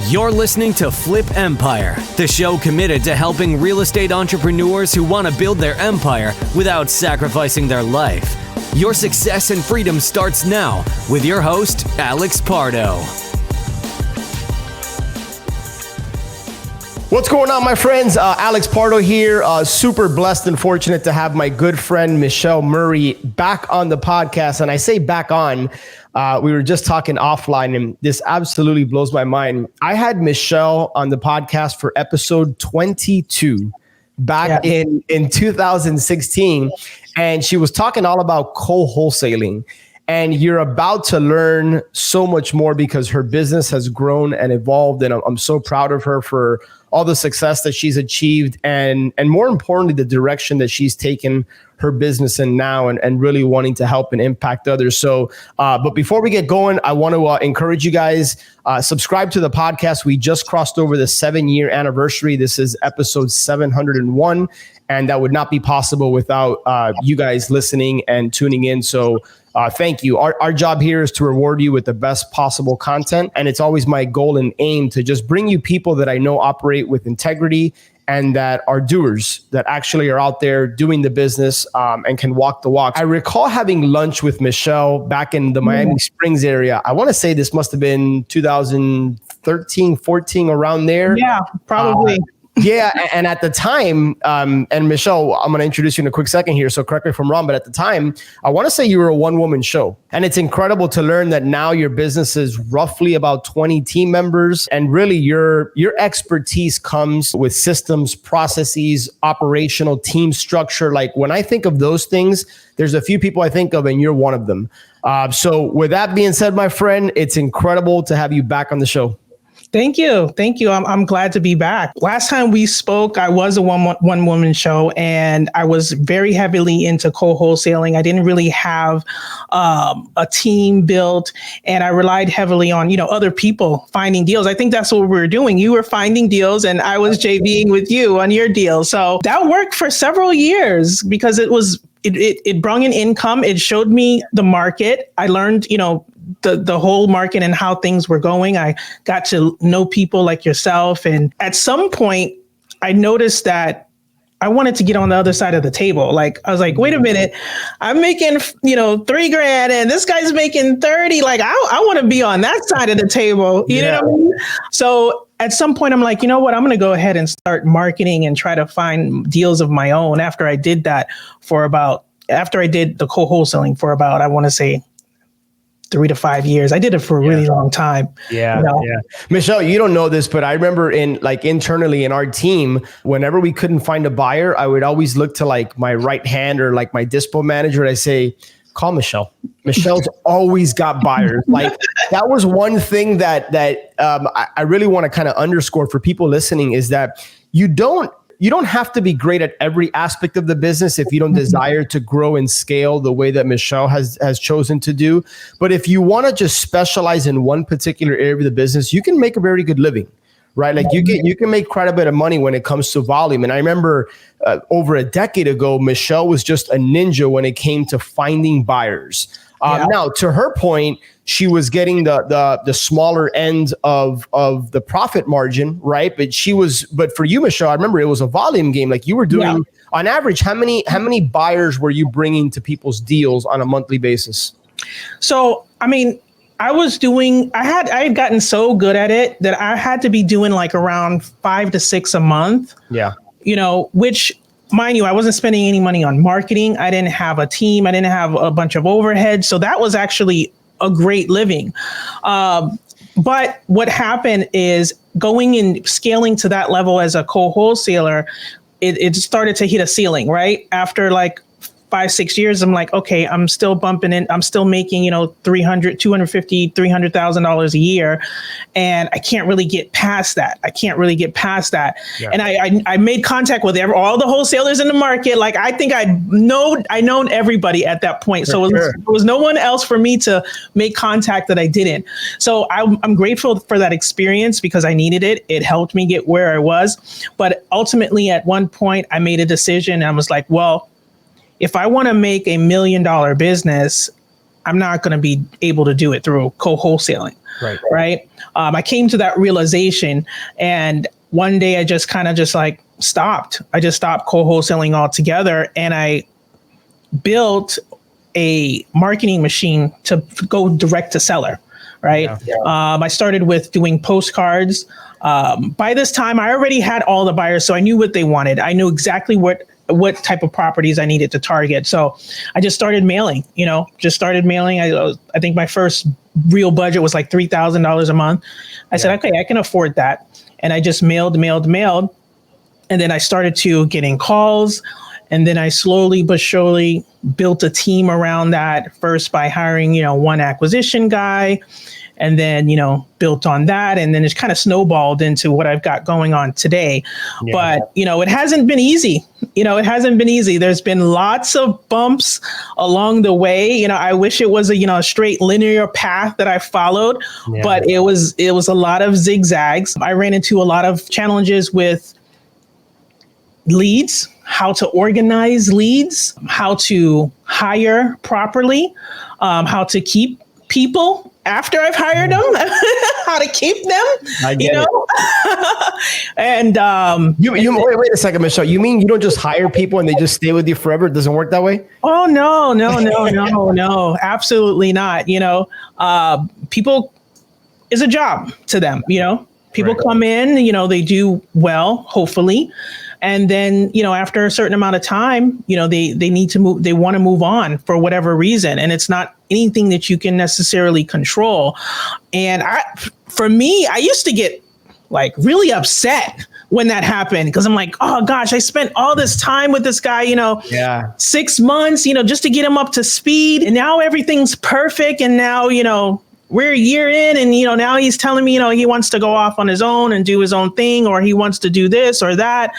You're listening to Flip Empire, the show committed to helping real estate entrepreneurs who want to build their empire without sacrificing their life. Your success and freedom starts now with your host, Alex Pardo. What's going on, my friends? Alex Pardo here. Super blessed and fortunate to have my good friend Michelle Murray back on the podcast. And I say back on, we were just talking offline, and this absolutely blows my mind. I had Michelle on the podcast for episode 22 back in 2016, and she was talking all about co-wholesaling. And you're about to learn so much more because her business has grown and evolved. And I'm so proud of her for all the success that she's achieved. And more importantly, the direction that she's taken her business in now and really wanting to help and impact others. So, but before we get going, I want to encourage you guys, subscribe to the podcast. We just crossed over the 7-year anniversary. This is episode 701. And that would not be possible without you guys listening and tuning in. So thank you. Our job here is to reward you with the best possible content. And it's always my goal and aim to just bring you people that I know operate with integrity and that are doers, that actually are out there doing the business and can walk the walk. I recall having lunch with Michelle back in the Miami Springs area. I want to say this must have been 2013, 14, around there. Yeah, probably. Yeah, and at the time, and Michelle, I'm going to introduce you in a quick second here, so correct me if I'm wrong, but at the time, I want to say you were a one-woman show. And it's incredible to learn that now your business is roughly about 20 team members, and really your expertise comes with systems, processes, operational team structure. Like when I think of those things, there's a few people I think of, and you're one of them. So with that being said, my friend, it's incredible to have you back on the show. Thank you. I'm glad to be back. Last time we spoke, I was a one woman show, and I was very heavily into co-wholesaling. I didn't really have a team built, and I relied heavily on, other people finding deals. I think that's what we were doing. You were finding deals, and I was JVing with you on your deal. So that worked for several years because it brought in income. It showed me the market. I learned, the whole market and how things were going. I got to know people like yourself. And at some point, I noticed that I wanted to get on the other side of the table. Like, I was like, wait a minute, I'm making, $3,000 and this guy's making 30. Like, I want to be on that side of the table. You know what I mean? So at some point, I'm like, you know what? I'm going to go ahead and start marketing and try to find deals of my own. After I did the co-wholesaling for about, I want to say, 3 to 5 years. I did it for a really long time. Yeah. Michelle, you don't know this, but I remember internally in our team, whenever we couldn't find a buyer, I would always look to my right hand or my dispo manager. And I say, call Michelle. Michelle's always got buyers. That was one thing that I really want to kind of underscore for people listening is that you don't have to be great at every aspect of the business if you don't desire to grow and scale the way that Michelle has chosen to do. But if you want to just specialize in one particular area of the business, you can make a very good living, right? Like you can make quite a bit of money when it comes to volume. And I remember over a decade ago, Michelle was just a ninja when it came to finding buyers. Now, to her point, she was getting the smaller end of the profit margin, right? But for you, Michelle, I remember it was a volume game. Like you were doing on average, how many buyers were you bringing to people's deals on a monthly basis? So, I mean, I had gotten so good at it that I had to be doing around 5 to 6 a month. Yeah. Which, mind you, I wasn't spending any money on marketing. I didn't have a team. I didn't have a bunch of overhead. So that was actually a great living. But what happened is going and scaling to that level as a co-wholesaler, it started to hit a ceiling, right? After 5-6 years, I'm like, okay, I'm still bumping in. I'm still making, $250,000, $300,000 a year. And I can't really get past that. Yeah. And I made contact with all the wholesalers in the market. I think I known everybody at that point. So there was no one else for me to make contact that I didn't. So I'm grateful for that experience because I needed it. It helped me get where I was. But ultimately, at one point, I made a decision. And I was like, well, if I want to make $1 million business, I'm not going to be able to do it through co-wholesaling. Right. I came to that realization, and one day I just kind of just like stopped. I just stopped co-wholesaling altogether, and I built a marketing machine to go direct to seller. Right. I started with doing postcards. By this time, I already had all the buyers, so I knew what they wanted. I knew exactly what type of properties I needed to target. So I just started mailing, I think my first real budget was like $3,000 a month. I said, okay, I can afford that. And I just mailed. And then I started to getting calls. And then I slowly but surely built a team around that, first by hiring, one acquisition guy, and then, built on that. And then it's kind of snowballed into what I've got going on today. Yeah. But, it hasn't been easy. There's been lots of bumps along the way. I wish it was a straight linear path that I followed, but it was a lot of zigzags. I ran into a lot of challenges with leads, how to organize leads, how to hire properly, how to keep people after I've hired them, how to keep them, And wait a second, Michelle. You mean you don't just hire people and they just stay with you forever? It doesn't work that way? Oh, no, absolutely not. People is a job to them, people come in, they do well, hopefully. And then, after a certain amount of time, they need to move, they want to move on for whatever reason. And it's not anything that you can necessarily control. And for me, I used to get like really upset when that happened, because I'm like, oh gosh, I spent all this time with this guy, 6 months, just to get him up to speed. And now everything's perfect. And now, we're a year in, and now he's telling me, he wants to go off on his own and do his own thing, or he wants to do this or that.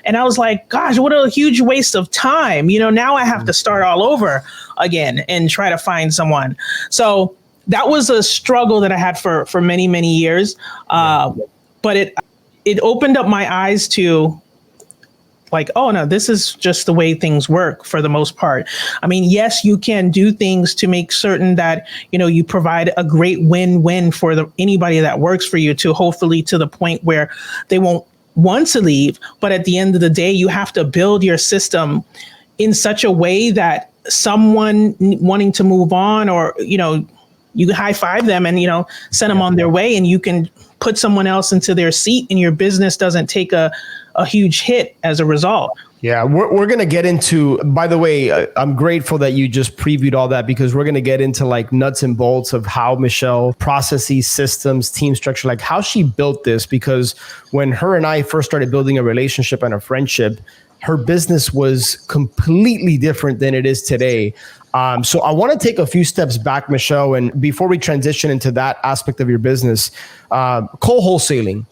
And I was like, gosh, what a huge waste of time. Now I have to start all over again and try to find someone. So that was a struggle that I had for many, many years. But it opened up my eyes to like, oh no, this is just the way things work for the most part. I mean, yes, you can do things to make certain that, you provide a great win-win for anybody that works for you, to hopefully to the point where they won't want to leave. But at the end of the day, you have to build your system in such a way that someone wanting to move on, or, you high five them and, send them on their way, and you can put someone else into their seat, and your business doesn't take a huge hit as a result. Yeah, we're going to get into, by the way, I'm grateful that you just previewed all that, because we're going to get into like nuts and bolts of how Michelle processes, systems, team structure, like how she built this. Because when her and I first started building a relationship and a friendship, her business was completely different than it is today. So I want to take a few steps back, Michelle, and before we transition into that aspect of your business, co-wholesaling.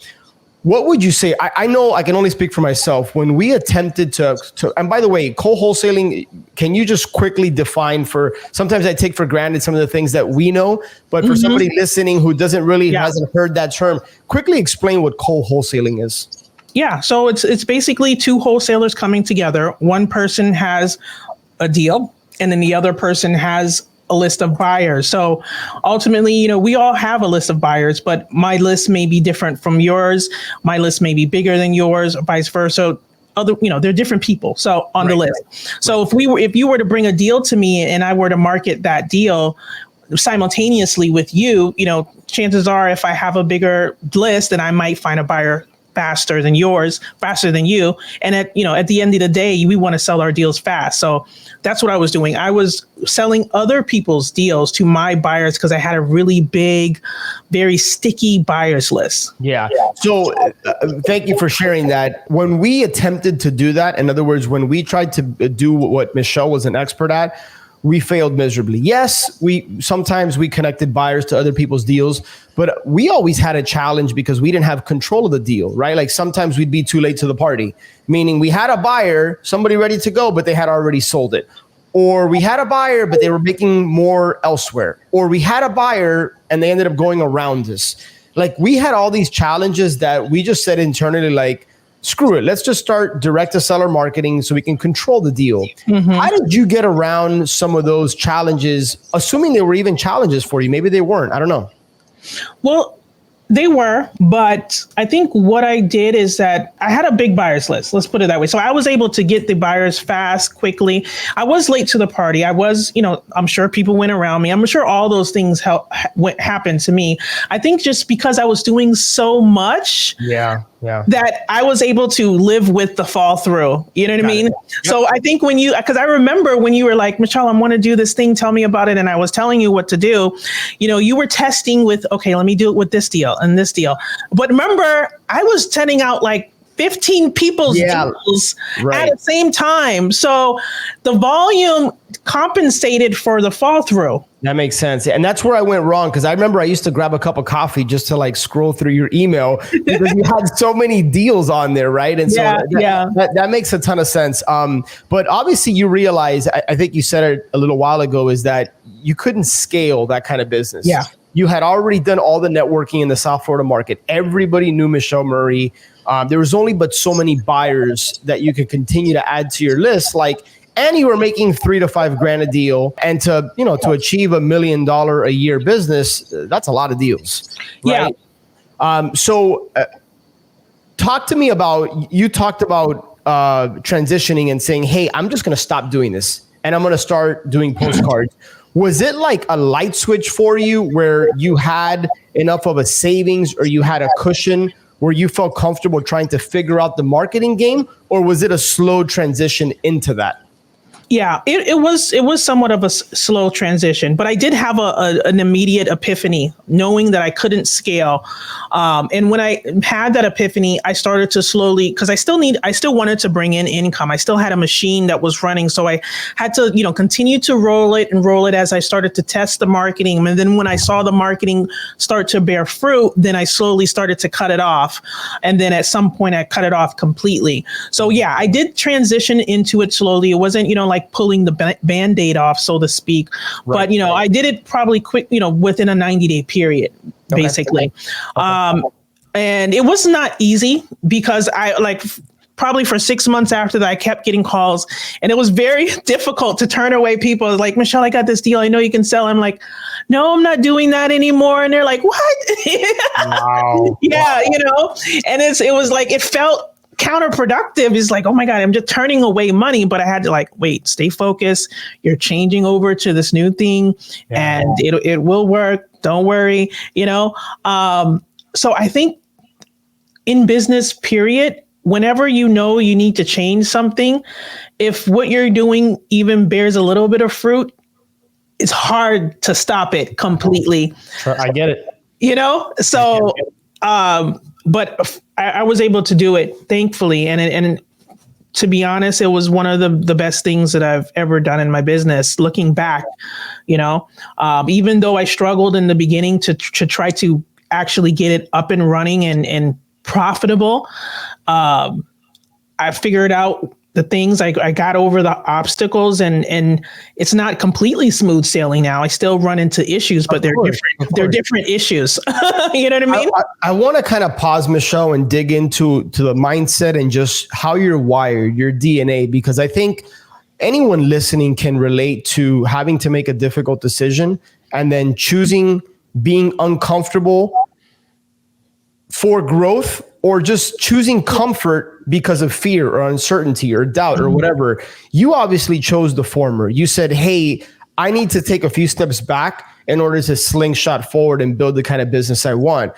What would you say? I know I can only speak for myself. When we attempted to, and by the way, co-wholesaling, can you just quickly define sometimes I take for granted some of the things that we know, but for somebody listening who hasn't heard that term, quickly explain what co-wholesaling is. Yeah, so it's basically two wholesalers coming together. One person has a deal, and then the other person has a list of buyers. So ultimately, we all have a list of buyers, but my list may be different from yours. My list may be bigger than yours, or vice versa. They're different people. So on the list. So if you were to bring a deal to me and I were to market that deal simultaneously with you, chances are if I have a bigger list, then I might find a buyer faster than you. And at the end of the day, we want to sell our deals fast. So that's what I was doing. I was selling other people's deals to my buyers because I had a really big, very sticky buyers list. Yeah. So thank you for sharing that. When we attempted to do that, in other words, when we tried to do what Michelle was an expert at, we failed miserably. Yes, sometimes we connected buyers to other people's deals, but we always had a challenge because we didn't have control of the deal, right? Like sometimes we'd be too late to the party, meaning we had a buyer, somebody ready to go, but they had already sold it. Or we had a buyer, but they were making more elsewhere. Or we had a buyer and they ended up going around us. Like we had all these challenges that we just said internally, like, screw it. Let's just start direct to seller marketing so we can control the deal. How did you get around some of those challenges, assuming they were even challenges for you? Maybe they weren't. I don't know. Well, they were, but I think what I did is that I had a big buyers list. Let's put it that way. So I was able to get the buyers fast, quickly. I was late to the party. I was, I'm sure people went around me. I'm sure all those things happened to me. I think just because I was doing so much. That I was able to live with the fall through. You know what I mean? Yep. So I think because I remember when you were like, Michelle, I want to do this thing. Tell me about it. And I was telling you what to do. You were testing with, okay, let me do it with this deal and this deal. But remember, I was sending out like 15 people's deals at the same time. So the volume compensated for the fall through. That makes sense. And that's where I went wrong, because I remember I used to grab a cup of coffee just to like scroll through your email because you had so many deals on there, right? And so that makes a ton of sense. But obviously you realize, I think you said it a little while ago, is that you couldn't scale that kind of business. Yeah. You had already done all the networking in the South Florida market. Everybody knew Michelle Murray. There was only but so many buyers that you could continue to add to your list. And you were making $3,000 to $5,000 a deal, and to achieve $1 million a year business, that's a lot of deals. Right? Yeah. So talk to me about, you talked about transitioning and saying, hey, I'm just going to stop doing this and I'm going to start doing postcards. Was it like a light switch for you where you had enough of a savings or you had a cushion where you felt comfortable trying to figure out the marketing game, or was it a slow transition into that? Yeah, it was somewhat of a slow transition, but I did have an immediate epiphany, knowing that I couldn't scale. And when I had that epiphany, I started to slowly, because I still wanted to bring in income. I still had a machine that was running, so I had to, continue to roll it as I started to test the marketing. And then when I saw the marketing start to bear fruit, then I slowly started to cut it off. And then at some point, I cut it off completely. So yeah, I did transition into it slowly. It wasn't, like pulling the Band-Aid off, so to speak. Right. But, I did it probably quick, within a 90-day period, basically. Okay. And it was not easy, because I probably for 6 months after that, I kept getting calls, and it was very difficult to turn away people like, Michelle, I got this deal. I know you can sell. I'm like, no, I'm not doing that anymore. And they're like, what? Wow. Yeah. Wow. And it was like, it felt counterproductive. Is like, oh my God, I'm just turning away money. But I had to wait, stay focused. You're changing over to this new thing, and it will work. Don't worry, So I think in business, period, whenever you need to change something, if what you're doing even bears a little bit of fruit, it's hard to stop it completely. Sure, I get it. So, but I was able to do it, thankfully. And to be honest, it was one of the best things that I've ever done in my business. Looking back, even though I struggled in the beginning to try to actually get it up and running and profitable, I figured out the things. I got over the obstacles, and it's not completely smooth sailing now. I still run into issues, but they're different. They're different issues. You know what I mean? I want to kind of pause, Michelle, and dig into the mindset and just how you're wired, your DNA, because I think anyone listening can relate to having to make a difficult decision and then choosing being uncomfortable for growth, or just choosing comfort because of fear or uncertainty or doubt or whatever. You obviously chose the former. You said, hey, I need to take a few steps back in order to slingshot forward and build the kind of business I want.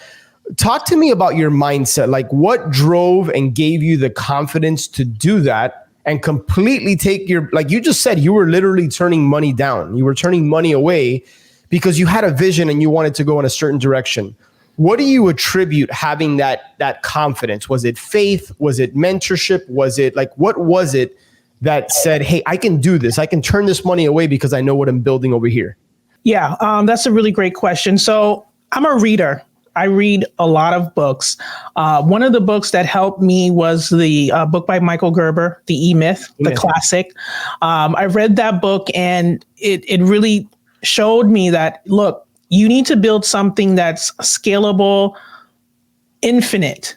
Talk to me about your mindset. Like, what drove and gave you the confidence to do that and completely take like you just said, you were literally turning money down. You were turning money away because you had a vision and you wanted to go in a certain direction. What do you attribute having that confidence? Was it faith? Was it mentorship? Was it what was it that said, hey, I can do this. I can turn this money away because I know what I'm building over here? Yeah, that's a really great question. So I'm a reader. I read a lot of books. One of the books that helped me was the book by Michael Gerber, The E-Myth, the classic. I read that book, and it really showed me that, look, you need to build something that's scalable, infinite,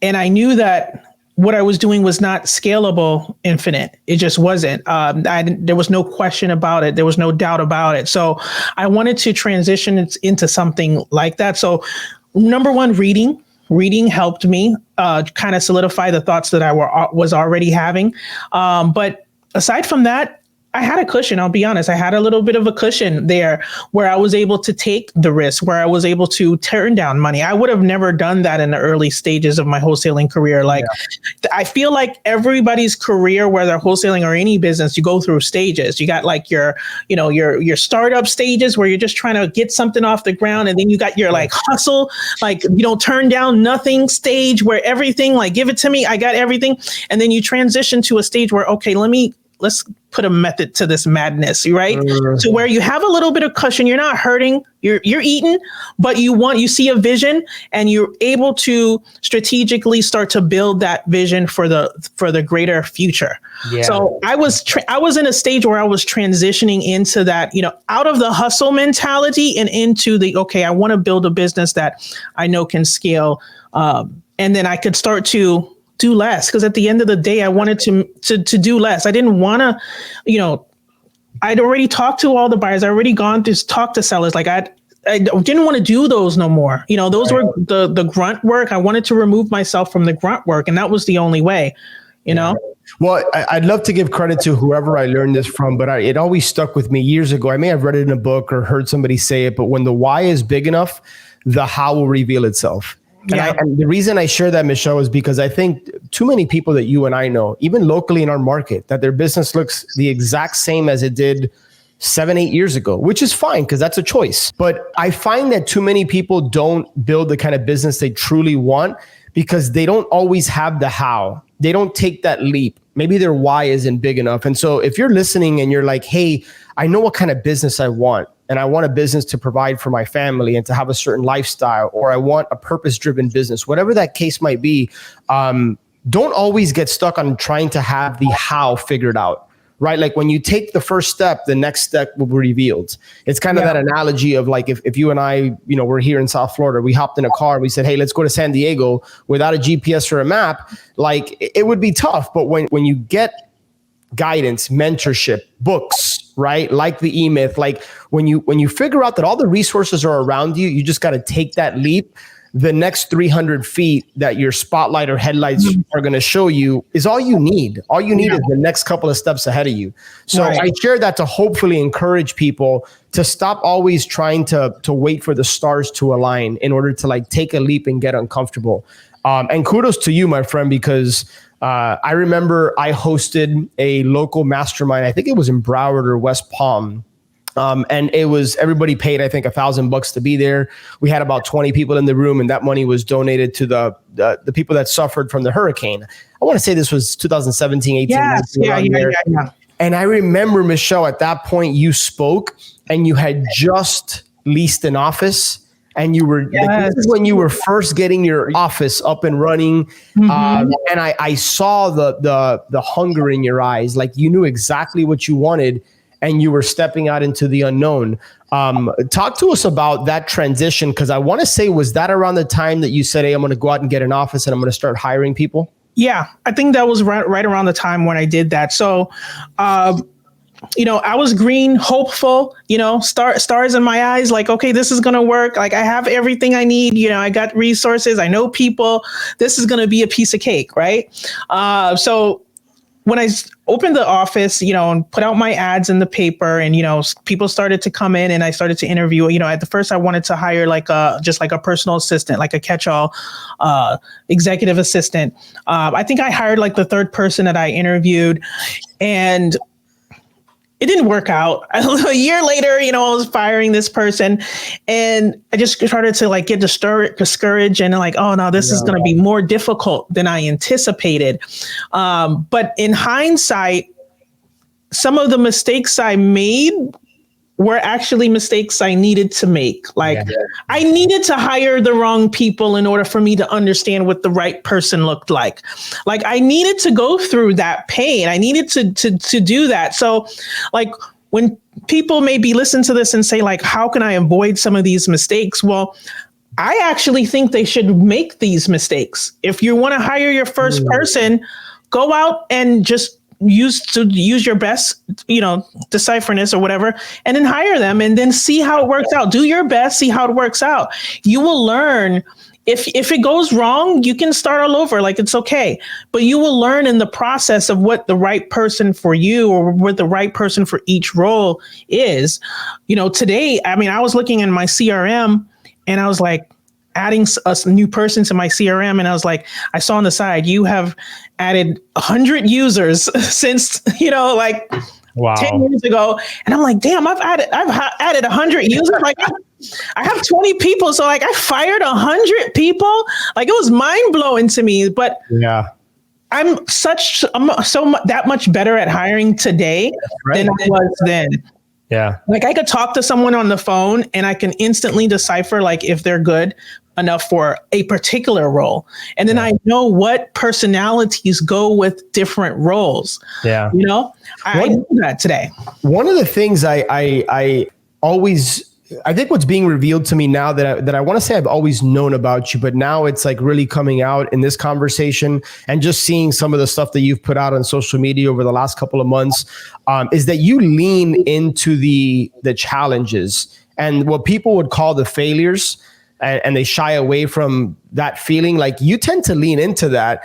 And I knew that what I was doing was not scalable infinite. It just wasn't. There was no question about it. There was no doubt about it. So I wanted to transition it into something like that. So number one, reading. Reading helped me kind of solidify the thoughts that I was already having. But aside from that, I had a cushion. I'll be honest. I had a little bit of a cushion there where I was able to take the risk, where I was able to turn down money. I would have never done that in the early stages of my wholesaling career. Like, I feel like everybody's career, whether wholesaling or any business, you go through stages. You got like your startup stages where you're just trying to get something off the ground. And then you got your like hustle, like, you don't turn down nothing stage where everything, like, give it to me, I got everything. And then you transition to a stage where, okay, let's put a method to this madness, right? So where you have a little bit of cushion, you're not hurting, you're eating, but you see a vision and you're able to strategically start to build that vision for the greater future. Yeah. So I was in a stage where I was transitioning into that, out of the hustle mentality and into the, okay, I want to build a business that I know can scale. And then I could start to do less, because at the end of the day, I wanted to do less. I didn't want to, I'd already talked to all the buyers. I already gone to talk to sellers. Like I didn't want to do those no more. Those were the grunt work. I wanted to remove myself from the grunt work, and that was the only way. Well, I'd love to give credit to whoever I learned this from, but it always stuck with me years ago. I may have read it in a book or heard somebody say it, but when the why is big enough, the how will reveal itself. And the reason I share that, Michelle, is because I think too many people that you and I know, even locally in our market, that their business looks the exact same as it did 7-8 years ago, which is fine because that's a choice. But I find that too many people don't build the kind of business they truly want because they don't always have the how. They don't take that leap. Maybe their why isn't big enough. And so if you're listening and you're like, hey, I know what kind of business I want, and I want a business to provide for my family and to have a certain lifestyle, or I want a purpose-driven business, whatever that case might be, don't always get stuck on trying to have the how figured out, right? Like when you take the first step, the next step will be revealed. It's kind of that analogy of like, if you and I, we're here in South Florida, we hopped in a car, we said, hey, let's go to San Diego without a GPS or a map, like it would be tough. But when you get guidance, mentorship, books, right? Like the E-Myth, like when you figure out that all the resources are around you, you just got to take that leap. The next 300 feet that your spotlight or headlights are going to show you is all you need. All you need is the next couple of steps ahead of you. So I share that to hopefully encourage people to stop always trying to wait for the stars to align in order to like take a leap and get uncomfortable. And kudos to you, my friend, because I remember I hosted a local mastermind. I think it was in Broward or West Palm. And it was, everybody paid, I think, $1,000 to be there. We had about 20 people in the room, and that money was donated to the people that suffered from the hurricane. I want to say this was 2017, 18. Yes. Yeah. And I remember, Michelle, at that point you spoke and you had just leased an office. And you were, this is when you were first getting your office up and running. And I saw the hunger in your eyes, like you knew exactly what you wanted and you were stepping out into the unknown. Talk to us about that transition, because I want to say, was that around the time that you said, hey, I'm going to go out and get an office and I'm going to start hiring people? Yeah, I think that was right around the time when I did that. So, I was green, hopeful, stars in my eyes, like, okay, this is going to work. Like I have everything I need. I got resources. I know people. This is going to be a piece of cake. Right. So when I opened the office, and put out my ads in the paper and, people started to come in and I started to interview, at the first I wanted to hire just like a personal assistant, like a catch-all executive assistant. I think I hired like the third person that I interviewed, and it didn't work out. A year later, I was firing this person, and I just started to like get discouraged and like, oh no, this is going to be more difficult than I anticipated. But in hindsight, some of the mistakes I made were actually mistakes I needed to make. I needed to hire the wrong people in order for me to understand what the right person looked like. Like I needed to go through that pain. I needed to do that. So like when people maybe listen to this and say like, how can I avoid some of these mistakes? Well, I actually think they should make these mistakes. If you want to hire your first person, go out and just use your best, decipherness or whatever, and then hire them and then see how it works out. Do your best, see how it works out. You will learn. If it goes wrong, you can start all over. Like, it's okay. But you will learn in the process of what the right person for you or what the right person for each role is. Today, I was looking in my CRM and I was like adding a new person to my CRM. And I was like, I saw on the side, you have added 100 users since, wow. 10 years ago. And I'm like, damn, I've added 100 users. Like, I have 20 people. So like I fired 100 people. Like, it was mind blowing to me, but yeah, I'm so that much better at hiring today than I was then. Yeah. Like, I could talk to someone on the phone and I can instantly decipher like if they're good enough for a particular role. And then I know what personalities go with different roles. Yeah. I know that today. One of the things I think what's being revealed to me now that I want to say I've always known about you, but now it's like really coming out in this conversation and just seeing some of the stuff that you've put out on social media over the last couple of months, is that you lean into the challenges and what people would call the failures, and they shy away from that feeling. Like, you tend to lean into that.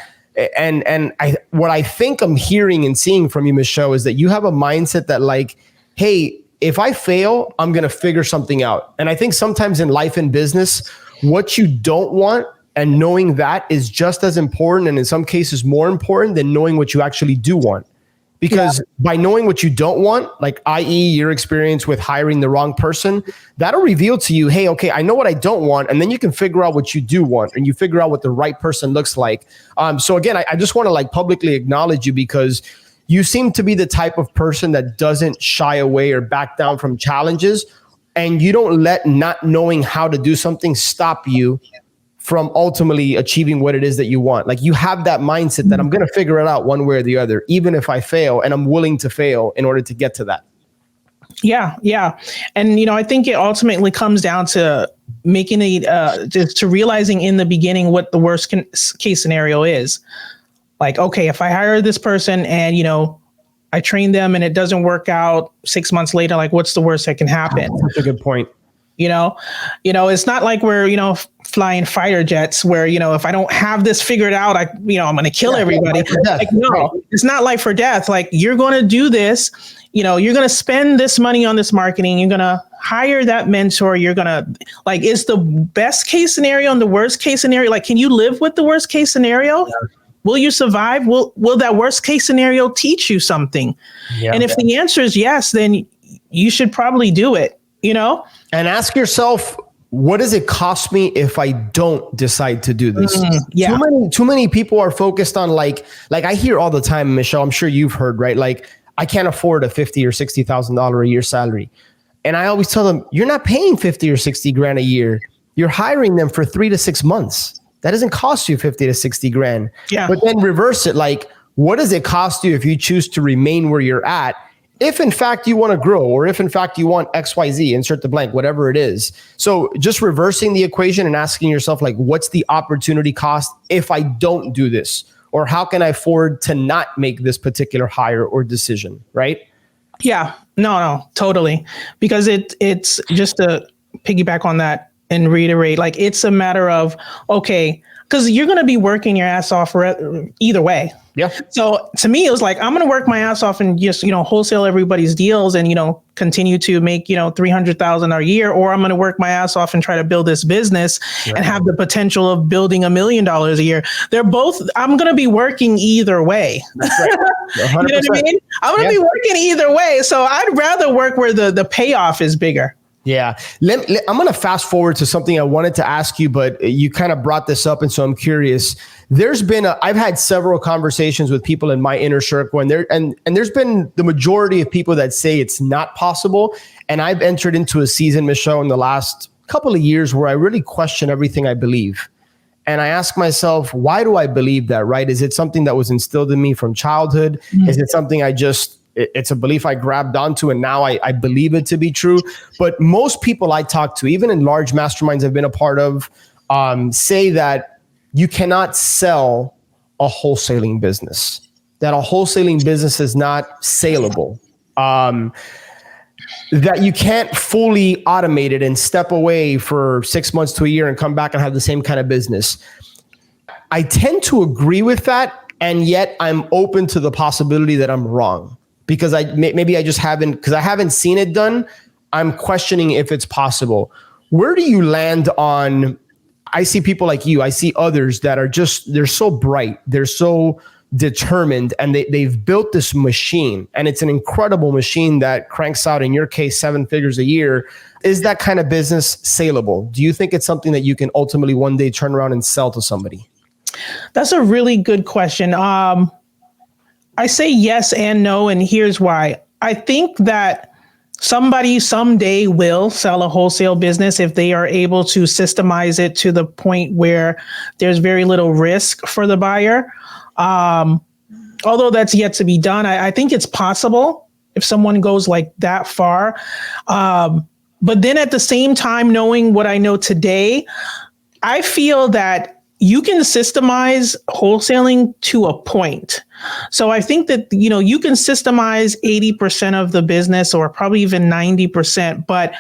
And what I think I'm hearing and seeing from you, Michelle, is that you have a mindset that like, hey, if I fail, I'm going to figure something out. And I think sometimes in life and business, what you don't want and knowing that is just as important, and in some cases more important than knowing what you actually do want. Because by knowing what you don't want, like i.e. your experience with hiring the wrong person, that'll reveal to you, hey, okay, I know what I don't want. And then you can figure out what you do want, and you figure out what the right person looks like. So again, I just want to like publicly acknowledge you, because you seem to be the type of person that doesn't shy away or back down from challenges, and you don't let not knowing how to do something stop you from ultimately achieving what it is that you want. Like, you have that mindset that I'm going to figure it out one way or the other, even if I fail, and I'm willing to fail in order to get to that. Yeah. Yeah. And, I think it ultimately comes down to making to realizing in the beginning what the worst case scenario is. Like, okay, if I hire this person and, I train them and it doesn't work out 6 months later, like, what's the worst that can happen? That's a good point. It's not like we're, flying fighter jets where, if I don't have this figured out, I'm going to kill everybody. Like, no, it's not life or death. Like, you're going to do this, you're going to spend this money on this marketing. You're going to hire that mentor. You're going to like, is the best case scenario and the worst case scenario? Like, can you live with the worst case scenario? Yeah. Will you survive? Will that worst case scenario teach you something? Yeah, and if the answer is yes, then you should probably do it, And ask yourself, what does it cost me if I don't decide to do this? Yeah. Too many people are focused on like I hear all the time, Michelle, I'm sure you've heard, right? Like, I can't afford a $50,000 or $60,000 a year salary. And I always tell them, you're not paying 50 or 60 grand a year. You're hiring them for 3 to 6 months. That doesn't cost you 50 to 60 grand. Yeah. But then reverse it. Like, what does it cost you if you choose to remain where you're at? If in fact you want to grow, or if in fact you want XYZ, insert the blank, whatever it is. So just reversing the equation and asking yourself, like, what's the opportunity cost if I don't do this? Or how can I afford to not make this particular hire or decision, right? Yeah, no, totally. Because it's just to piggyback on that and reiterate, like, it's a matter of, okay, because you're going to be working your ass off either way. Yeah. So to me, it was like, I'm going to work my ass off and just, wholesale everybody's deals and, continue to make, $300,000 a year, or I'm going to work my ass off and try to build this business and have the potential of building $1 million a year. They're both, I'm going to be working either way. That's right. You know what I mean? I'm going to be working either way. So I'd rather work where the payoff is bigger. Yeah. I'm going to fast forward to something I wanted to ask you, but you kind of brought this up. And so I'm curious. I've had several conversations with people in my inner circle, and there's been the majority of people that say it's not possible. And I've entered into a season, Michelle, in the last couple of years where I really question everything I believe. And I ask myself, why do I believe that, right? Is it something that was instilled in me from childhood? Mm-hmm. Is it something I just it's a belief I grabbed onto, and now I believe it to be true. But most people I talk to, even in large masterminds I've been a part of, say that you cannot sell a wholesaling business, that a wholesaling business is not saleable, that you can't fully automate it and step away for 6 months to a year and come back and have the same kind of business. I tend to agree with that. And yet I'm open to the possibility that I'm wrong, because maybe I just haven't, because I haven't seen it done. I'm questioning if it's possible. Where do you land on, I see people like you, I see others that are just, they're so bright, they're so determined, and they've built this machine, and it's an incredible machine that cranks out, in your case, 7 figures a year. Is that kind of business saleable? Do you think it's something that you can ultimately one day turn around and sell to somebody? That's a really good question. I say yes and no, and here's why. I think that somebody someday will sell a wholesale business if they are able to systemize it to the point where there's very little risk for the buyer. Although that's yet to be done, I think it's possible if someone goes like that far. But then at the same time, knowing what I know today, I feel that you can systemize wholesaling to a point. So I think that, you can systemize 80% of the business, or probably even 90%, but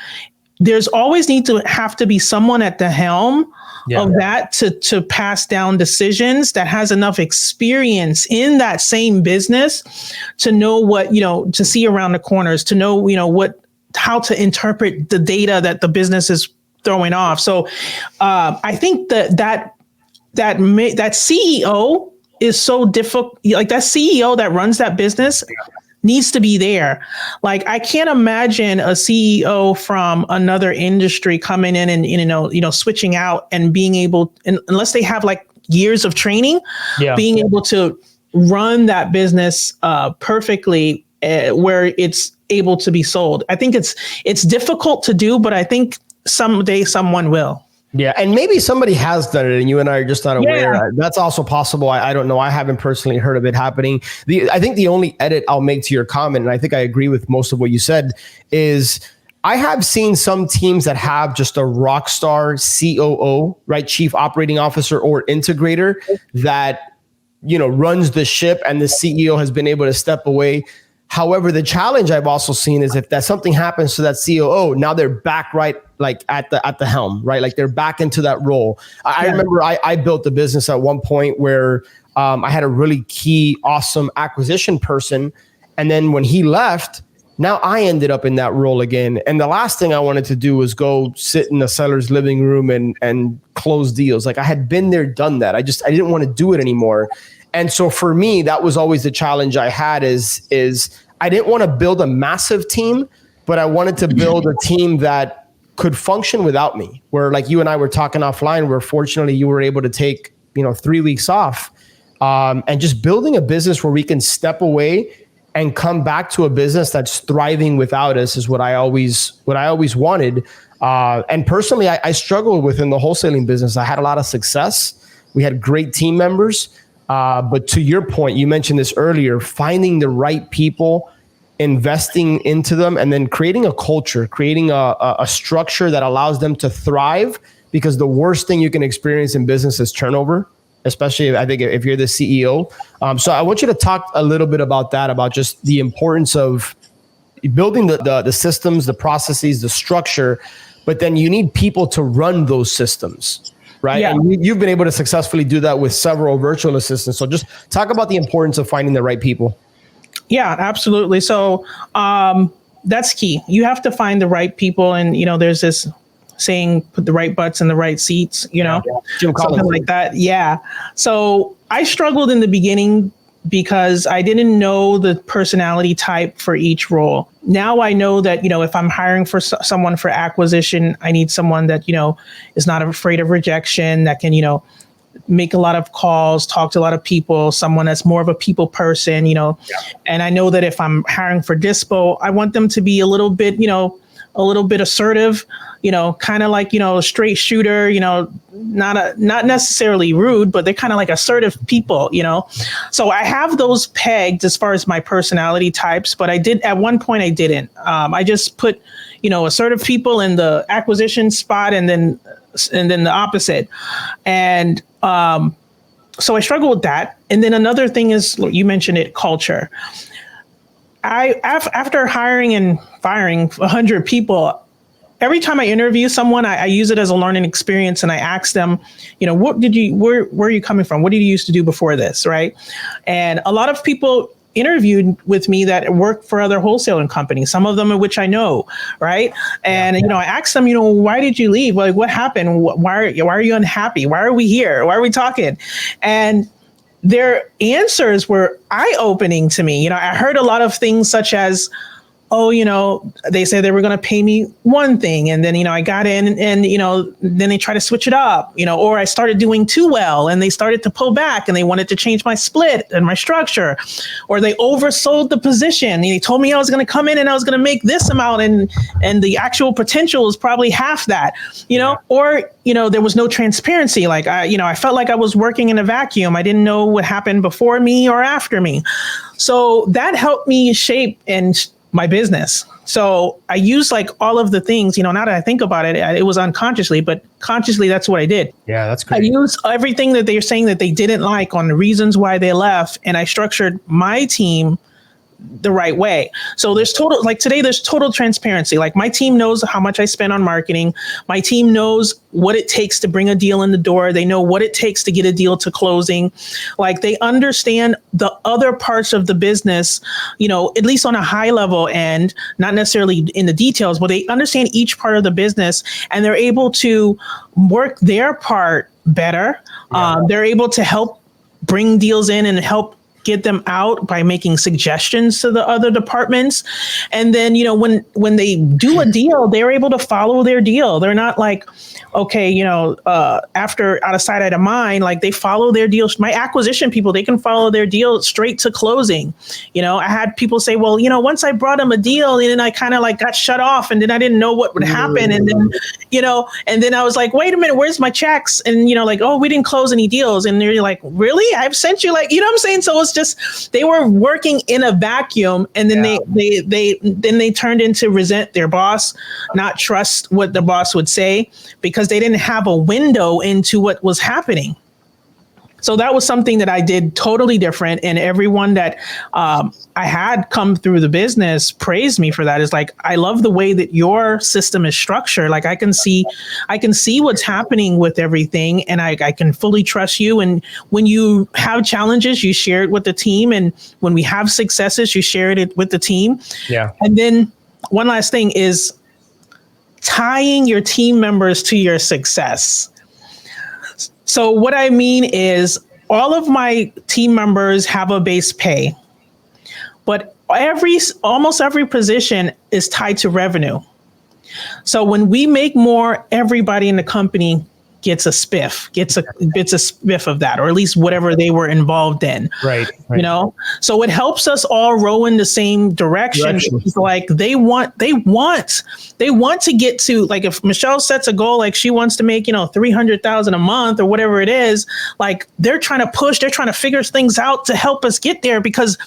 there's always have to be someone at the helm of that to pass down decisions, that has enough experience in that same business to know what, to see around the corners, to know, how to interpret the data that the business is throwing off. So I think that CEO is so difficult. Like, that CEO that runs that business needs to be there. Like, I can't imagine a CEO from another industry coming in and, switching out and being able, unless they have like years of training, being able to run that business perfectly where it's able to be sold. I think it's difficult to do, but I think someday someone will. Yeah, and maybe somebody has done it and you and I are just not aware. Yeah. That's also possible. I don't know. I haven't personally heard of it happening. I think the only edit I'll make to your comment, and I think I agree with most of what you said, is I have seen some teams that have just a rock star COO, right, chief operating officer or integrator that, runs the ship, and the CEO has been able to step away. However, the challenge I've also seen is if that something happens to that COO, now they're back right like at the helm, right? Like they're back into that role. I remember I built a business at one point where I had a really key, awesome acquisition person. And then when he left, now I ended up in that role again. And the last thing I wanted to do was go sit in the seller's living room and close deals. Like, I had been there, done that. I didn't want to do it anymore. And so for me, that was always the challenge I had is I didn't want to build a massive team, but I wanted to build a team that could function without me, where, like you and I were talking offline, where fortunately you were able to take, 3 weeks off, and just building a business where we can step away and come back to a business that's thriving without us is what I always wanted. And personally, I struggled within the wholesaling business. I had a lot of success. We had great team members. But to your point, you mentioned this earlier, finding the right people, investing into them, and then creating a culture, creating a structure that allows them to thrive, because the worst thing you can experience in business is turnover, especially I think if you're the CEO. So I want you to talk a little bit about that, about just the importance of building the systems, the processes, the structure, but then you need people to run those systems. Right. Yeah. And you've been able to successfully do that with several virtual assistants. So just talk about the importance of finding the right people. Yeah, absolutely. So that's key. You have to find the right people. And, there's this saying, put the right butts in the right seats, something like that. Yeah. So I struggled in the beginning because I didn't know the personality type for each role. Now I know that, if I'm hiring for someone for acquisition, I need someone that, is not afraid of rejection, that can, make a lot of calls, talk to a lot of people, someone that's more of a people person, And I know that if I'm hiring for dispo, I want them to be a little bit assertive, kind of like, a straight shooter, not necessarily rude, but they're kind of like assertive people, So I have those pegged as far as my personality types, but at one point I didn't. I just put, assertive people in the acquisition spot and then the opposite. And so I struggle with that. And then another thing is, you mentioned it, culture. After hiring and firing 100 people, every time I interview someone, I use it as a learning experience, and I ask them, where are you coming from? What did you used to do before this, right? And a lot of people interviewed with me that work for other wholesaling companies, some of them of which I know, right? And I asked them, why did you leave? Like, what happened? Why are you unhappy? Why are we here? Why are we talking? And their answers were eye-opening to me. I heard a lot of things such as, they said they were going to pay me one thing. And then, I got in and, then they try to switch it up, or I started doing too well and they started to pull back and they wanted to change my split and my structure, or they oversold the position. They told me I was going to come in and I was going to make this amount and the actual potential is probably half that, or, there was no transparency. Like, I felt like I was working in a vacuum. I didn't know what happened before me or after me. So that helped me shape my business. So I use like all of the things, now that I think about it, it was unconsciously, but consciously, that's what I did. Yeah, that's great. I used everything that they're saying that they didn't like on the reasons why they left. And I structured my team the right way. So there's total transparency. Like, my team knows how much I spend on marketing. My team knows what it takes to bring a deal in the door. They know what it takes to get a deal to closing. Like, they understand the other parts of the business, at least on a high level and not necessarily in the details, but they understand each part of the business and they're able to work their part better. Yeah. They're able to help bring deals in and help get them out by making suggestions to the other departments. And then, when they do a deal, they're able to follow their deal. They're not like, okay, after out of sight, out of mind, like they follow their deals. My acquisition people, they can follow their deal straight to closing. I had people say, well, once I brought them a deal and then I kind of like got shut off and then I didn't know what would happen. And then, and then I was like, wait a minute, where's my checks? And, like, oh, we didn't close any deals. And they're like, really? I've sent you like, what I'm saying? So it's just, they were working in a vacuum, and then they turned into resent their boss, not trust what the boss would say, because they didn't have a window into what was happening. So that was something that I did totally different. And everyone that I had come through the business praised me for that. It's like, I love the way that your system is structured. Like, I can see what's happening with everything, and I can fully trust you. And when you have challenges, you share it with the team. And when we have successes, you share it with the team. Yeah. And then one last thing is tying your team members to your success. So what I mean is, all of my team members have a base pay, but almost every position is tied to revenue. So when we make more, everybody in the company gets a spiff of that, or at least whatever they were involved in. Right. So it helps us all row in the same direction. It's like they want to get to, like, if Michelle sets a goal, like she wants to make, $300,000 a month or whatever it is, like they're trying to figure things out to help us get there, because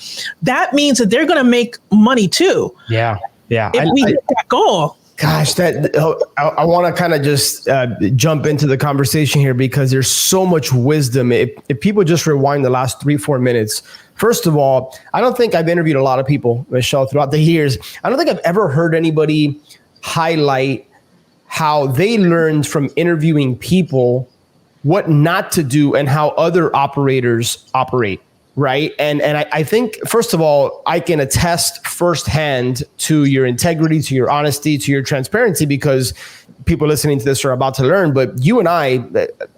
that means that they're going to make money too. Yeah. Yeah. If we hit that goal. Gosh, I want to kind of just jump into the conversation here, because there's so much wisdom. If people just rewind the last 3-4 minutes, first of all, I don't think I've interviewed a lot of people, Michelle, throughout the years. I don't think I've ever heard anybody highlight how they learned from interviewing people what not to do and how other operators operate. Right. And I think, first of all, I can attest firsthand to your integrity, to your honesty, to your transparency, because people listening to this are about to learn. But you and I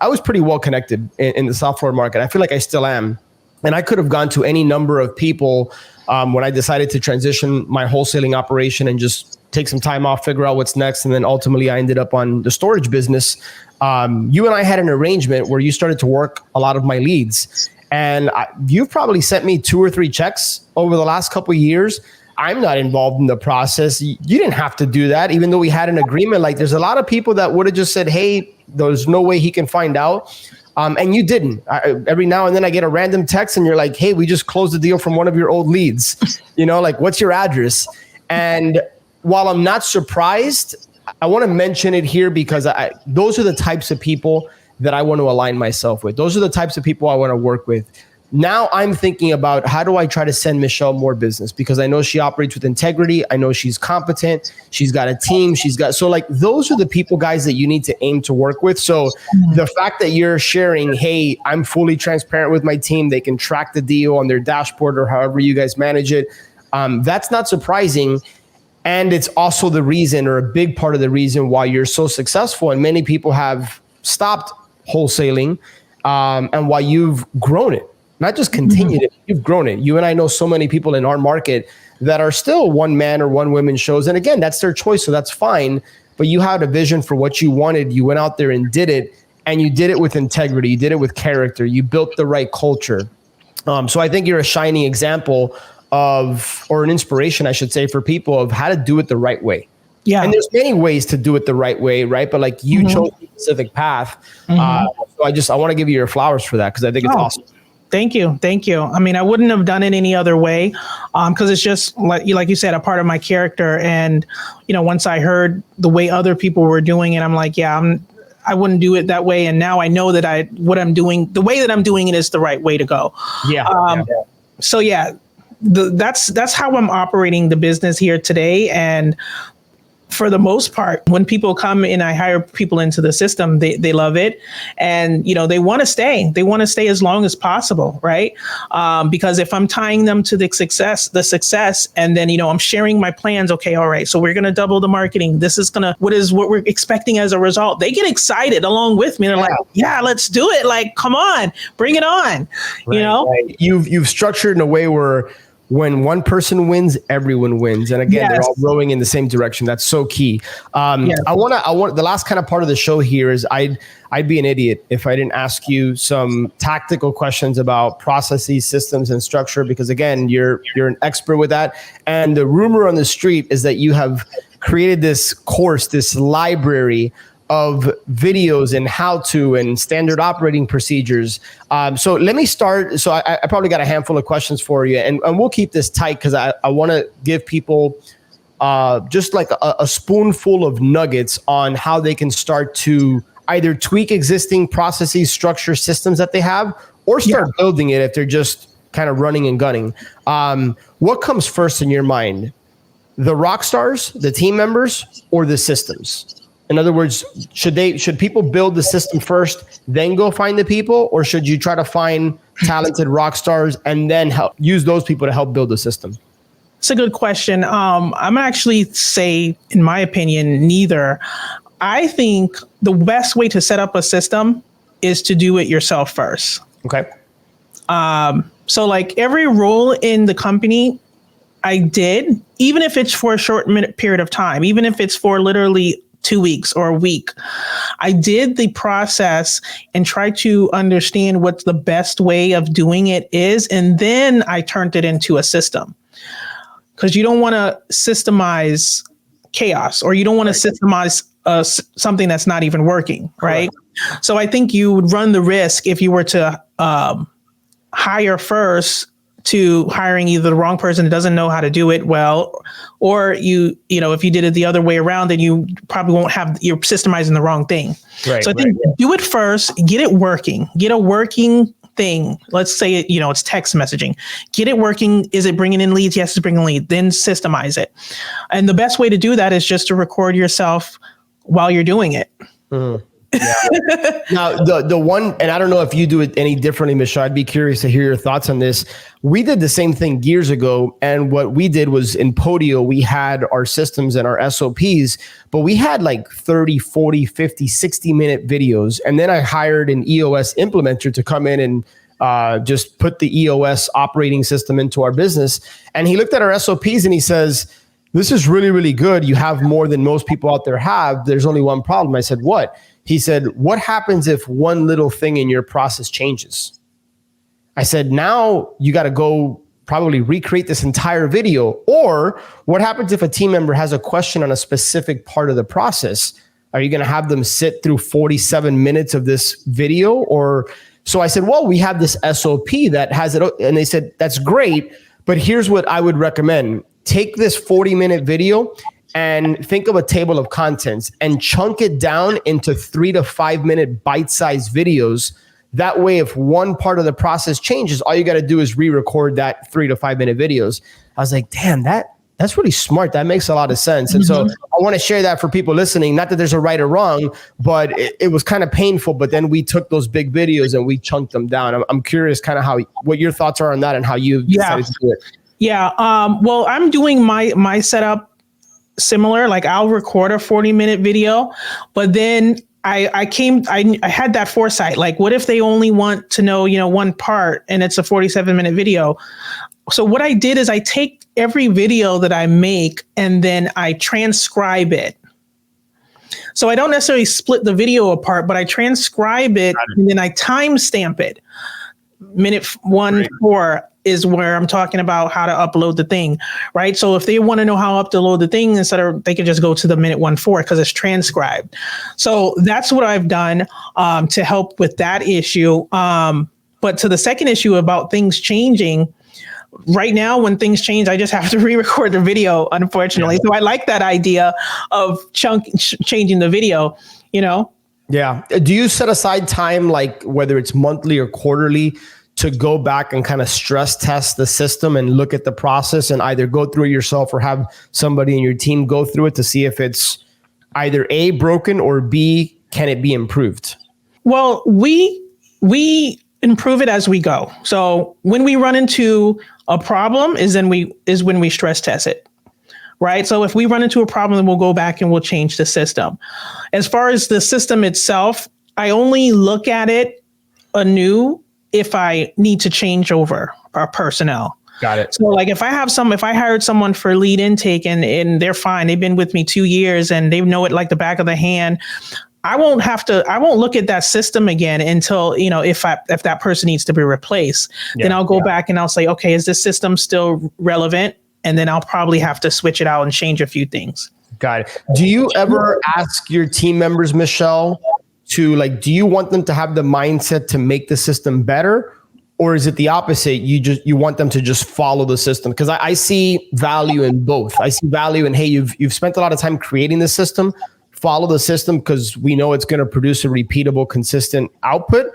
was pretty well connected in the software market. I feel like I still am. And I could have gone to any number of people when I decided to transition my wholesaling operation and just take some time off, figure out what's next. And then ultimately I ended up on the storage business. You and I had an arrangement where you started to work a lot of my leads. And you've probably sent me 2 or 3 checks over the last couple of years. I'm not involved in the process. You didn't have to do that, even though we had an agreement. Like, there's a lot of people that would have just said, hey, there's no way he can find out. And you didn't. Every now and then I get a random text and you're like, hey, we just closed the deal from one of your old leads. Like, what's your address? And while I'm not surprised, I want to mention it here because those are the types of people that I want to align myself with. Those are the types of people I want to work with. Now I'm thinking about, how do I try to send Michelle more business? Because I know she operates with integrity. I know she's competent. She's got a team. So like, those are the people, guys, that you need to aim to work with. So the fact that you're sharing, hey, I'm fully transparent with my team. They can track the deal on their dashboard or however you guys manage it. That's not surprising. And it's also the reason, or a big part of the reason, why you're so successful. And many people have stopped wholesaling, and why you've grown it. Not just continued it, you've grown it. You and I know so many people in our market that are still one man or one woman shows. And again, that's their choice, so that's fine. But you had a vision for what you wanted. You went out there and did it, and you did it with integrity. You did it with character. You built the right culture. So I think you're a shining example of, or an inspiration, I should say, for people of how to do it the right way. Yeah. And there's many ways to do it the right way, right? But like, you chose a specific path. So I want to give you your flowers for that, because I think it's awesome. Thank you. I mean, I wouldn't have done it any other way, because it's just like you said, a part of my character. And, once I heard the way other people were doing it, I'm like, I wouldn't do it that way. And now I know that the way that I'm doing it is the right way to go. So that's how I'm operating the business here today. And for the most part, when people come and I hire people into the system, they love it. And, they want to stay. They want to stay as long as possible, right? Because if I'm tying them to the success, and then, I'm sharing my plans. Okay, all right. So we're going to double the marketing. This is what we're expecting as a result. They get excited along with me. They're like, yeah, let's do it. Like, come on, bring it on. Right. You've structured in a way where, when one person wins, everyone wins. And again, they're all rowing in the same direction. That's so key. I want the last kind of part of the show here is I'd be an idiot if I didn't ask you some tactical questions about processes, systems, and structure, because again, you're an expert with that. And the rumor on the street is that you have created this course, this library of videos and how-to and standard operating procedures. So let me start. So I probably got a handful of questions for you, and we'll keep this tight, because I want to give people just like a spoonful of nuggets on how they can start to either tweak existing processes, structure, systems that they have, or start building it if they're just kind of running and gunning. What comes first in your mind? The rock stars, the team members, or the systems? In other words, should people build the system first, then go find the people, or should you try to find talented rock stars and then use those people to help build the system? It's a good question. I'm actually say, in my opinion, neither. I think the best way to set up a system is to do it yourself first. Okay. So like every role in the company I did, even if it's for a short period of time, even if it's for literally 2 weeks or a week, I did the process and tried to understand what the best way of doing it is. And then I turned it into a system, because you don't want to systemize chaos, or you don't want to systemize something that's not even working. Right. So I think you would run the risk, if you were to hire first, to hiring either the wrong person that doesn't know how to do it well, or if you did it the other way around, then you probably you're systemizing the wrong thing. Right, so I think do it first, get it working, get a working thing. Let's say it's text messaging. Get it working. Is it bringing in leads? Yes, it's bringing leads. Then systemize it. And the best way to do that is just to record yourself while you're doing it. Mm-hmm. Yeah. Now, the one, and I don't know if you do it any differently, Michelle, I'd be curious to hear your thoughts on this. We did the same thing years ago. And what we did was, in Podio, we had our systems and our SOPs, but we had like 30, 40, 50, 60-minute videos. And then I hired an EOS implementer to come in and just put the EOS operating system into our business. And he looked at our SOPs and he says, "This is really, really good. You have more than most people out there have. There's only one problem." I said, "What?" He said, "What happens if one little thing in your process changes?" I said, "Now you got to go probably recreate this entire video? Or what happens if a team member has a question on a specific part of the process? Are you going to have them sit through 47 minutes of this video? Or so I said, well, we have this SOP that has it. And they said, that's great, but here's what I would recommend. Take this 40-minute video and think of a table of contents and chunk it down into 3 to 5 minute bite-sized videos. That way, if one part of the process changes, all you got to do is re-record that 3 to 5 minute videos. I was like, damn, that's really smart. That makes a lot of sense. And so I want to share that for people listening. Not that there's a right or wrong, but it was kind of painful. But then we took those big videos and we chunked them down. I'm curious kind of what your thoughts are on that and how you decided to do it. Yeah. Well, I'm doing my setup similar. Like I'll record a 40-minute video, but then I had that foresight. Like, what if they only want to know, one part and it's a 47-minute video? So what I did is I take every video that I make and then I transcribe it. So I don't necessarily split the video apart, but I transcribe it and then I timestamp it. Minute 1:04 is where I'm talking about how to upload the thing, right? So if they want to know how to upload the thing, they can just go to the minute 1:04 because it's transcribed. So that's what I've done to help with that issue. But to the second issue about things changing, right now, when things change, I just have to re-record the video, unfortunately. Yeah. So I like that idea of changing the video, Yeah. Do you set aside time, like whether it's monthly or quarterly, to go back and kind of stress test the system and look at the process and either go through it yourself or have somebody in your team go through it to see if it's either A, broken, or B, can it be improved? Well, we improve it as we go. So when we run into a problem is when we stress test it. Right. So if we run into a problem, then we'll go back and we'll change the system. As far as the system itself, I only look at it anew if I need to change over our personnel. Got it. So like if I hired someone for lead intake and they're fine, they've been with me 2 years and they know it like the back of the hand, I won't look at that system again until, if that person needs to be replaced, then I'll go back and I'll say, okay, is this system still relevant? And then I'll probably have to switch it out and change a few things. Got it. Do you ever ask your team members, Michelle, do you want them to have the mindset to make the system better? Or is it the opposite? You want them to just follow the system? Because I see value in both. I see value in, hey, you've spent a lot of time creating the system, follow the system because we know it's going to produce a repeatable, consistent output.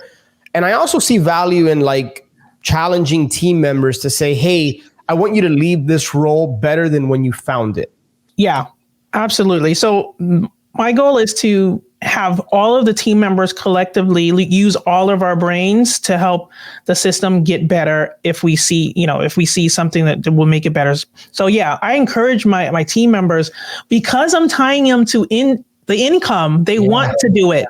And I also see value in like challenging team members to say, hey, I want you to leave this role better than when you found it. Yeah, absolutely. So my goal is to have all of the team members collectively use all of our brains to help the system get better if we see something that will make it better. So yeah, I encourage my team members, because I'm tying them to the income, they want to do it.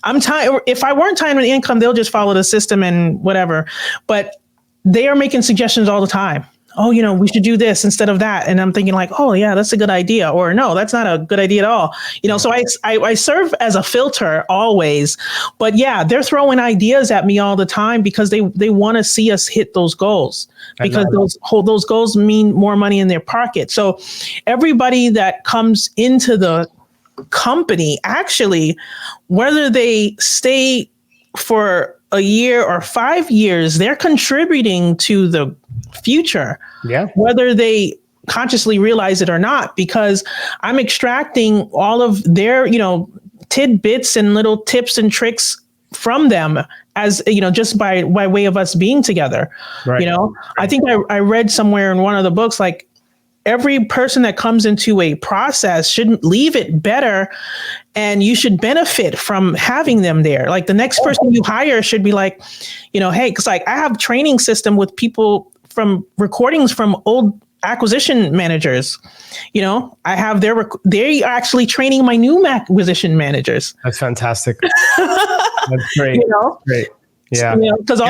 If I weren't tying to the income, they'll just follow the system and whatever. But they are making suggestions all the time. Oh, we should do this instead of that. And I'm thinking like, oh yeah, that's a good idea. Or no, that's not a good idea at all. So I serve as a filter always, but yeah, they're throwing ideas at me all the time because they want to see us hit those goals, because those goals mean more money in their pocket. So everybody that comes into the company, actually, whether they stay for a year or 5 years, they're contributing to the future, whether they consciously realize it or not, because I'm extracting all of their, tidbits and little tips and tricks from them as, just by way of us being together. Right. I think I read somewhere in one of the books, like every person that comes into a process should leave it better, and you should benefit from having them there. Like the next person you hire should be like, hey, because like I have training system with people from recordings from old acquisition managers. I have they're actually training my new acquisition managers. That's fantastic. That's great. Great. Yeah. Because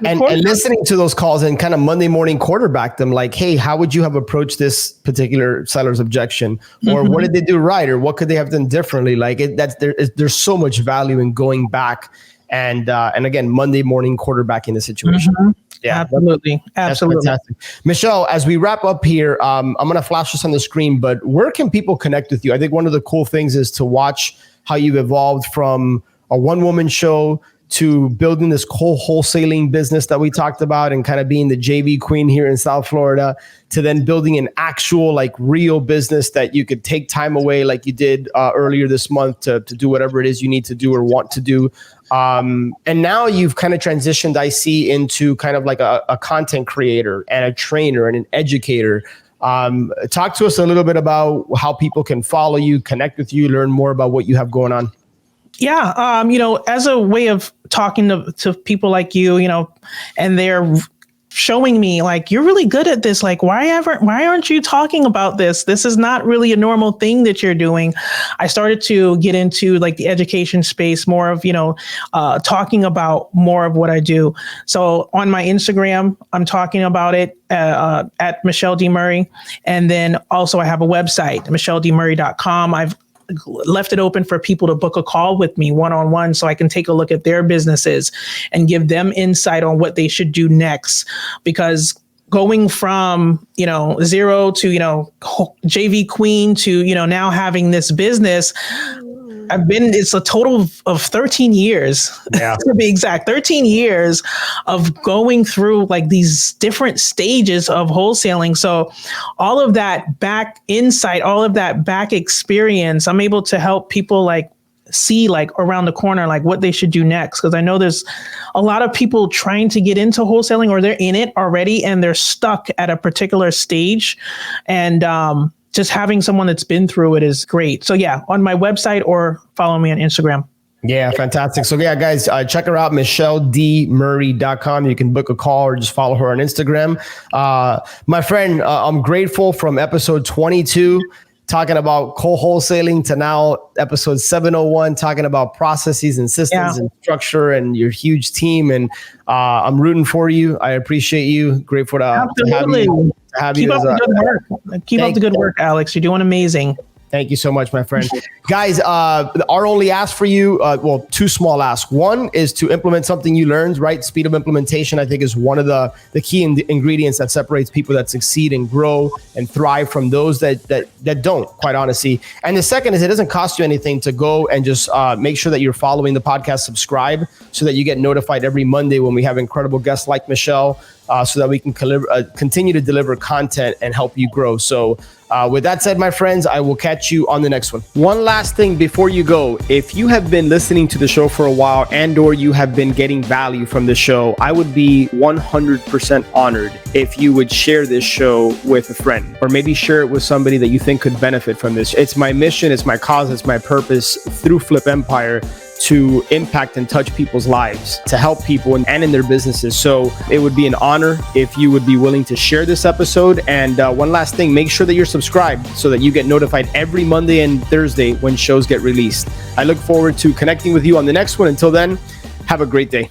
and listening to those calls and kind of Monday morning quarterback them like, hey, how would you have approached this particular seller's objection? Or what did they do right? Or what could they have done differently? Like there's so much value in going back and again, Monday morning quarterbacking the situation. Yeah, absolutely. Fantastic. Michelle, as we wrap up here, I'm going to flash this on the screen, but where can people connect with you? I think one of the cool things is to watch how you've evolved from a one-woman show to building this co-wholesaling business that we talked about and kind of being the JV queen here in South Florida, to then building an actual like real business that you could take time away like you did earlier this month to do whatever it is you need to do or want to do. And now you've kind of transitioned, I see, into kind of like a content creator and a trainer and an educator. Talk to us a little bit about how people can follow you, connect with you, learn more about what you have going on. Yeah. As a way of talking to people like you, and they're showing me like, you're really good at this. Like, why aren't you talking about this? This is not really a normal thing that you're doing. I started to get into like the education space, more of, talking about more of what I do. So on my Instagram, I'm talking about it at Michelle D. Murray. And then also I have a website, michelledmurray.com. I've left it open for people to book a call with me one-on-one so I can take a look at their businesses and give them insight on what they should do next. Because going from, zero to, JV queen to, now having this business, it's a total of 13 years, to be exact, 13 years of going through like these different stages of wholesaling. So all of that back insight, all of that back experience, I'm able to help people like see like around the corner, like what they should do next. Cause I know there's a lot of people trying to get into wholesaling or they're in it already and they're stuck at a particular stage. And, just having someone that's been through it is great. So yeah, on my website or follow me on Instagram. Yeah, fantastic. So yeah, guys, check her out, michelledmurray.com. You can book a call or just follow her on Instagram. My friend, I'm grateful from episode 22, talking about co-wholesaling, to now episode 701, talking about processes and systems and structure and your huge team. And I'm rooting for you. I appreciate you. Grateful to have you. Keep up the good work. Keep up the good work, Alex. You're doing amazing. Thank you so much, my friend. Guys, our only ask for you, two small asks. One is to implement something you learned, right? Speed of implementation, I think, is one of the key ingredients that separates people that succeed and grow and thrive from those that don't, quite honestly. And the second is it doesn't cost you anything to go and just make sure that you're following the podcast, subscribe, so that you get notified every Monday when we have incredible guests like Michelle, so that we can continue to deliver content and help you grow. So with that said, my friends, I will catch you on the next one. One last thing before you go. If you have been listening to the show for a while and or you have been getting value from the show, I would be 100% honored if you would share this show with a friend, or maybe share it with somebody that you think could benefit from this. It's my mission, it's my cause, it's my purpose through Flip Empire to impact and touch people's lives, to help people and in their businesses. So it would be an honor if you would be willing to share this episode. And one last thing, make sure that you're subscribed so that you get notified every Monday and Thursday when shows get released. I look forward to connecting with you on the next one. Until then, have a great day.